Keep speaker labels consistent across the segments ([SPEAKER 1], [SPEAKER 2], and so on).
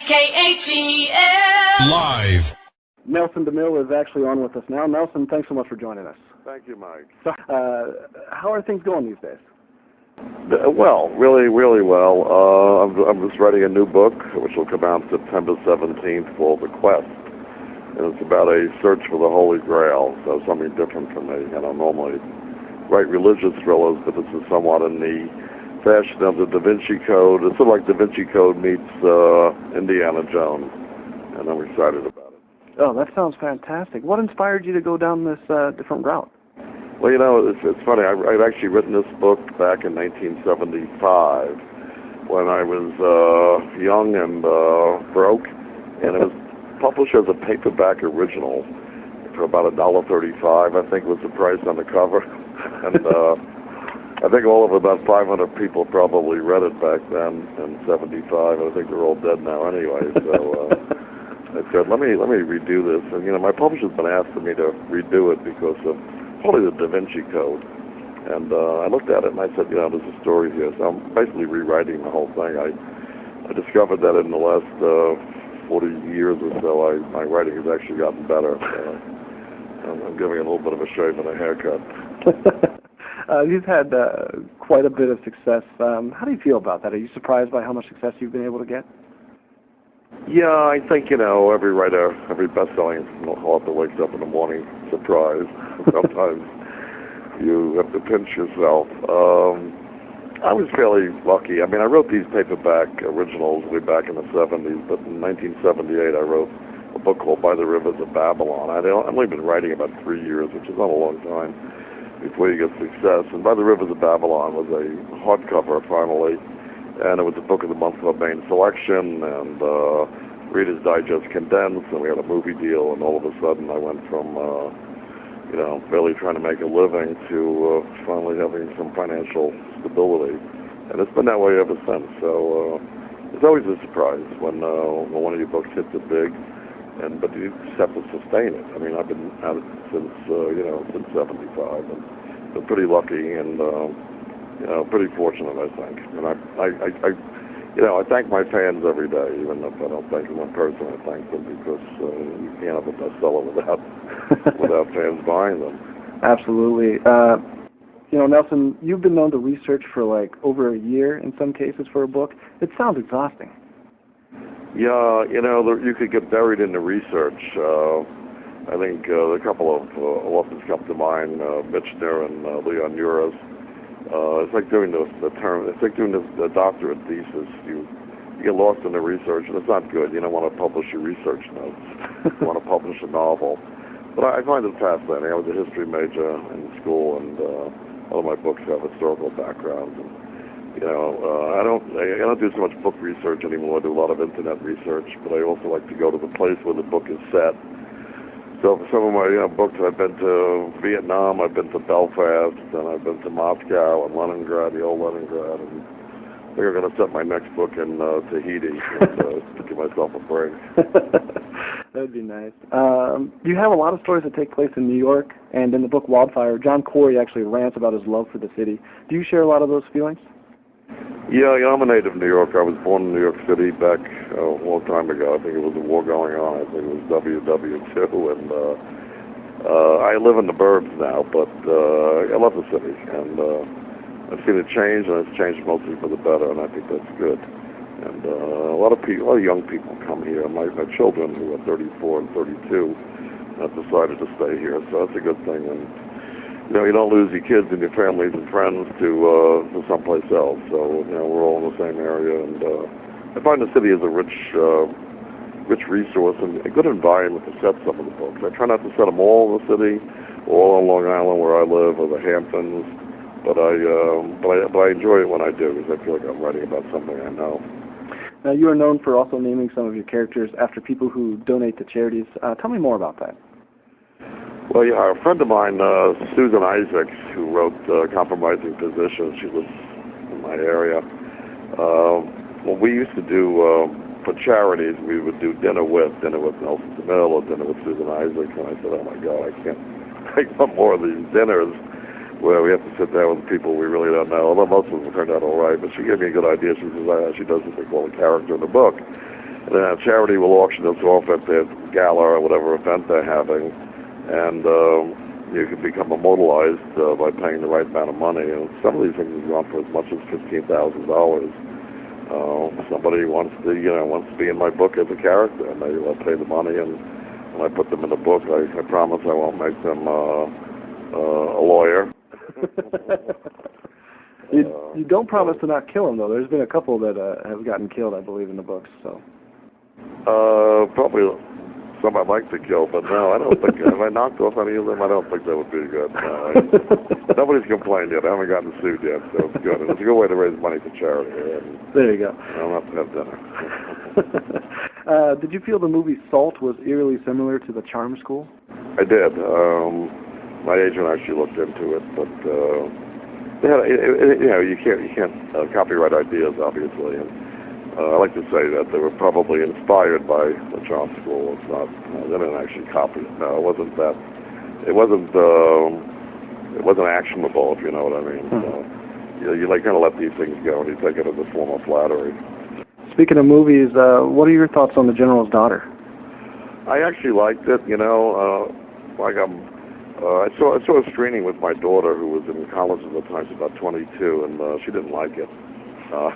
[SPEAKER 1] KATL
[SPEAKER 2] Live.
[SPEAKER 3] Nelson DeMille is actually on with us now. Nelson, thanks so much for joining us.
[SPEAKER 4] Thank you, Mike.
[SPEAKER 3] So, how are things going these days?
[SPEAKER 4] Well, really well. I'm just writing a new book, which will come out September 17th, called The Quest. And it's about a search for the Holy Grail, so something different from me. I don't normally write religious thrillers, but this is somewhat in the fashion of the Da Vinci Code. It's sort of like Da Vinci Code meets Indiana Jones, and I'm excited about it.
[SPEAKER 3] Oh, that sounds fantastic. What inspired you to go down this different route?
[SPEAKER 4] Well, you know, it's funny. I've actually written this book back in 1975 when I was young and broke, and it was published as a paperback original for about $1.35, I think was the price on the cover. And I think all of about 500 people probably read it back then in 75. I think they're all dead now anyway. So I said, let me redo this. And, you know, my publisher's been asking me to redo it because of probably the Da Vinci Code. And I looked at it and I said, you know, there's a story here. So I'm basically rewriting the whole thing. I discovered that in the last 40 years or so, my writing has actually gotten better. I'm giving it a little bit of a shave and a haircut.
[SPEAKER 3] You've had quite a bit of success. How do you feel about that? Are you surprised by how much success you've been able to get?
[SPEAKER 4] Yeah, I think, you know, every writer, every best-selling author wakes up in the morning surprised. Sometimes you have to pinch yourself. I was fairly lucky. I mean, I wrote these paperback originals way back in the 70s, but in 1978 I wrote a book called By the Rivers of Babylon. I'd only been writing about 3 years, which is not a long time, before you get success. And By the Rivers of Babylon was a hardcover, finally, and it was a Book of the Month for main selection, and Reader's Digest condensed, and we had a movie deal, and all of a sudden I went from, you know, barely trying to make a living to finally having some financial stability. And it's been that way ever since. So it's always a surprise when one of your books hits it big, but you just have to sustain it. I mean, I've been at it since, you know, since 75, and been pretty lucky and, you know, pretty fortunate, I think. And you know, I thank my fans every day, even if I don't thank them in person. I thank them because you can't have a bestseller without fans buying them.
[SPEAKER 3] Absolutely. You know, Nelson, you've been known to research for like over a year in some cases for a book. It sounds exhausting.
[SPEAKER 4] Yeah, you know, you could get buried in the research. I think a couple of authors come to mind, Michener and Leon Uris. It's like doing it's like doing the doctorate thesis. You get lost in the research, and it's not good. You don't want to publish your research notes. You want to publish a novel. But I find it fascinating. I was a history major in school, and all of my books have historical backgrounds. And, you know, I don't do so much book research anymore. I do a lot of internet research, but I also like to go to the place where the book is set. So for some of my books, I've been to Vietnam, I've been to Belfast, and I've been to Moscow and Leningrad, the old Leningrad, and I think I'm going to set my next book in Tahiti and, to give myself a break.
[SPEAKER 3] That'd be nice. You have a lot of stories that take place in New York, and in the book Wildfire, John Corey actually rants about his love for the city. Do you share a lot of those feelings?
[SPEAKER 4] Yeah, I'm a native New Yorker. I was born in New York City back a long time ago. I think it was a war going on. I think it was WW2, and I live in the burbs now, but I love the city, and I've seen it change, and it's changed mostly for the better, and I think that's good. And a lot of young people come here. My children, who are 34 and 32, have decided to stay here, so that's a good thing. And you know, you don't lose your kids and your families and friends to someplace else. So, you know, we're all in the same area, and I find the city is a rich resource and a good environment to set some of the books. I try not to set them all in the city, all on Long Island where I live, or the Hamptons, but I enjoy it when I do because I feel like I'm writing about something I know.
[SPEAKER 3] Now, you are known for also naming some of your characters after people who donate to charities. Tell me more about that.
[SPEAKER 4] Well, yeah, a friend of mine, Susan Isaacs, who wrote Compromising Positions, she lives in my area. Well, we used to do, for charities, we would do dinner with Nelson DeMille or dinner with Susan Isaacs, and I said, oh my God, I can't take one more of these dinners where we have to sit down with people we really don't know, although most of them turned out all right, but she gave me a good idea. She says, she does what they call a character in the book. And then a charity will auction this off at their gala or whatever event they're having, and you can become immortalized by paying the right amount of money. And some of these things have gone for as much as $15,000. Somebody wants to, wants to be in my book as a character, and they'll pay the money, and when I put them in the book, I promise I won't make them a lawyer.
[SPEAKER 3] You don't promise to not kill them, though. There's been a couple that have gotten killed, I believe, in the books. So.
[SPEAKER 4] Probably some I'd like to kill, but no, I don't think, if I knocked off any of them, I don't think that would be good. Nobody's complained yet. I haven't gotten sued yet, so it's good. It's a good way to raise money for charity. And
[SPEAKER 3] there you go.
[SPEAKER 4] I don't have to have dinner.
[SPEAKER 3] Did you feel the movie Salt was eerily similar to The Charm School?
[SPEAKER 4] I did. My agent actually looked into it, but you can't copyright ideas, obviously. And I like to say that they were probably inspired by The Charm School. It's not. They didn't actually copy it. No, it wasn't that. It wasn't actionable, if you know what I mean. So, you kind of let these things go, and you take it as a form of flattery.
[SPEAKER 3] Speaking of movies, what are your thoughts on The General's Daughter?
[SPEAKER 4] I actually liked it. I saw a screening with my daughter, who was in college at the time. She's about 22, and she didn't like it. I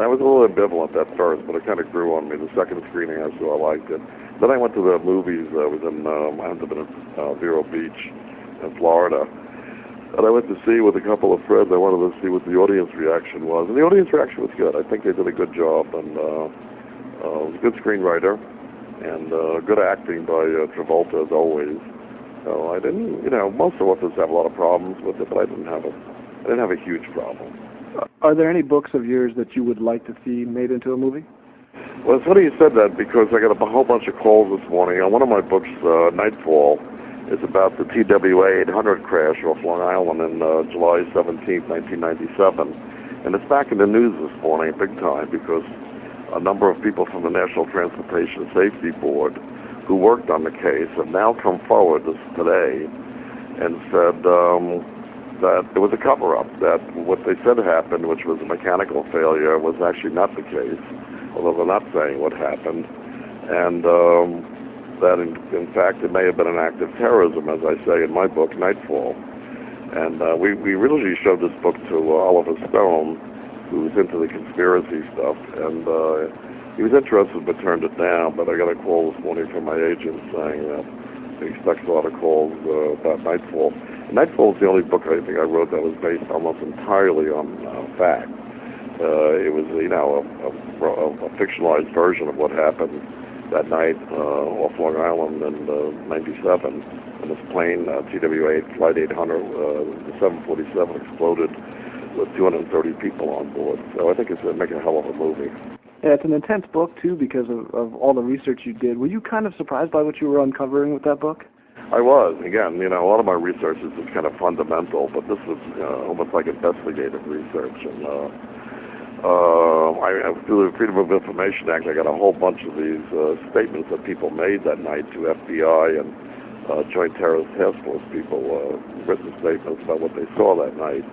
[SPEAKER 4] was a little ambivalent at first, but it kind of grew on me. The second screening I saw, I liked it. Then I went to the movies. I was in, I ended up in Vero Beach in Florida. And I went to see with a couple of friends. I wanted to see what the audience reaction was. And the audience reaction was good. I think they did a good job. And it was a good screenwriter and good acting by Travolta, as always. So I didn't, most authors have a lot of problems with it, but I didn't have a huge problem.
[SPEAKER 3] Are there any books of yours that you would like to see made into a movie?
[SPEAKER 4] Well, it's funny you said that, because I got a whole bunch of calls this morning. One of my books, Nightfall, is about the TWA 800 crash off Long Island in July 17, 1997. And it's back in the news this morning, big time, because a number of people from the National Transportation Safety Board who worked on the case have now come forward today and said that it was a cover-up, that what they said happened, which was a mechanical failure, was actually not the case, although they're not saying what happened, and that in fact it may have been an act of terrorism, as I say in my book, Nightfall. And we originally showed this book to Oliver Stone, who's into the conspiracy stuff, and he was interested but turned it down. But I got a call this morning from my agent saying that he expects a lot of calls about Nightfall. And Nightfall is the only book I think I wrote that was based almost entirely on fact. It was, a fictionalized version of what happened that night off Long Island in '97, when this plane, TWA Flight 800, the 747 exploded with 230 people on board. So I think it's making a hell of a movie.
[SPEAKER 3] Yeah, it's an intense book, too, because of all the research you did. Were you kind of surprised by what you were uncovering with that book?
[SPEAKER 4] I was. Again, a lot of my research is just kind of fundamental, but this was almost like investigative research. And through the Freedom of Information Act, I got a whole bunch of these statements that people made that night to FBI and Joint Terrorist Task Force people, written statements about what they saw that night.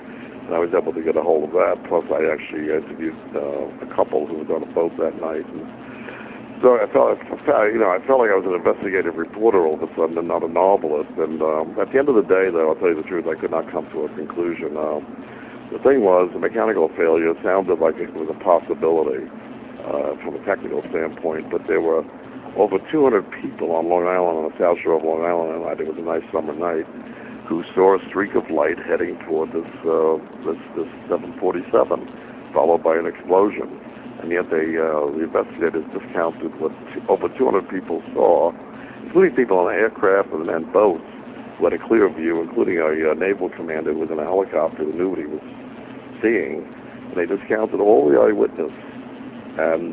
[SPEAKER 4] And I was able to get a hold of that. Plus, I actually interviewed a couple who was on a boat that night. And so I felt like I was an investigative reporter all of a sudden, and not a novelist. And at the end of the day, though, I'll tell you the truth, I could not come to a conclusion. The thing was, the mechanical failure sounded like it was a possibility from a technical standpoint, but there were over 200 people on Long Island, on the South Shore of Long Island, and it was a nice summer night, who saw a streak of light heading toward this 747, followed by an explosion. And yet the investigators discounted what over 200 people saw, including people on the aircraft and boats who had a clear view, including a naval commander who was in a helicopter who knew what he was seeing. And they discounted all the eyewitness, and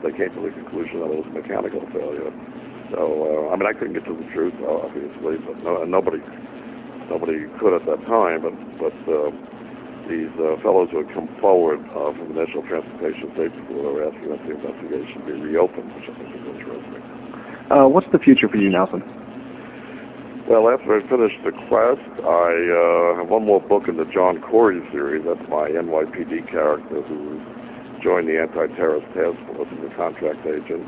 [SPEAKER 4] they came to the conclusion that it was a mechanical failure. So, I couldn't get to the truth, obviously, but nobody could at that time, but these fellows who had come forward from the National Transportation Safety Board were asking that the investigation be reopened, which I think is interesting.
[SPEAKER 3] What's the future for you, Nelson?
[SPEAKER 4] Well, after I finish The Quest, I have one more book in the John Corey series. That's my NYPD character who's joined the anti-terrorist task force as a contract agent,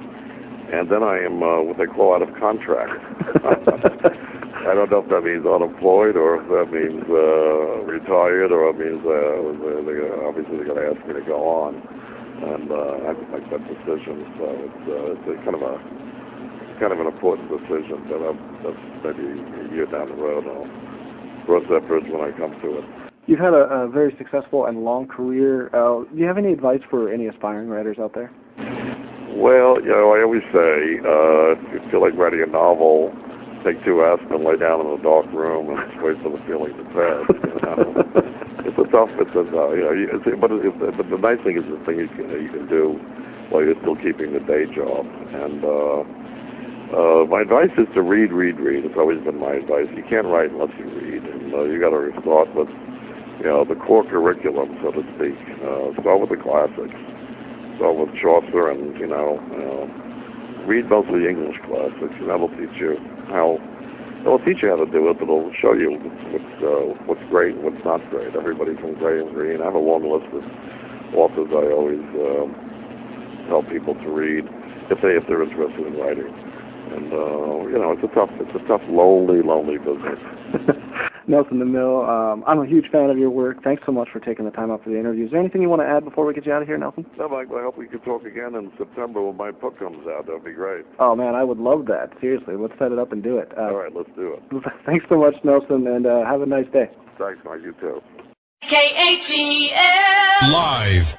[SPEAKER 4] and then I am what they call out of contract. I don't know if that means unemployed or if that means retired or it means obviously they're going to ask me to go on, and I have to make that decision. So it's kind of an important decision, but that's maybe a year down the road. I'll cross that bridge when I come to it.
[SPEAKER 3] You've had a very successful and long career. Do you have any advice for any aspiring writers out there?
[SPEAKER 4] Well, I always say, if you feel like writing a novel, take 2 aspirin, lay down in a dark room, and just wait for the feeling to pass. It's a tough, but the nice thing is the thing you can do while you're still keeping the day job. And my advice is to read. It's always been my advice. You can't write unless you read, and you got to start with, the core curriculum, so to speak. Start with the classics. Start with Chaucer, and read mostly English classics, and that'll teach you how. It'll teach you how to do it, but it'll show you what's great and what's not great. Everybody from Gray and Green. I have a long list of authors I always tell people to read if they're interested in writing. And it's a tough, lonely business.
[SPEAKER 3] Nelson DeMille, I'm a huge fan of your work. Thanks so much for taking the time out for the interview. Is there anything you want to add before we get you out of here, Nelson?
[SPEAKER 4] No, Mike, I hope we can talk again in September when my book comes out. That would be great.
[SPEAKER 3] Oh, man, I would love that. Seriously, let's set it up and do it.
[SPEAKER 4] All right, let's do it.
[SPEAKER 3] Thanks so much, Nelson, and have a nice day.
[SPEAKER 4] Thanks, Mike. You too.
[SPEAKER 1] KATL Live.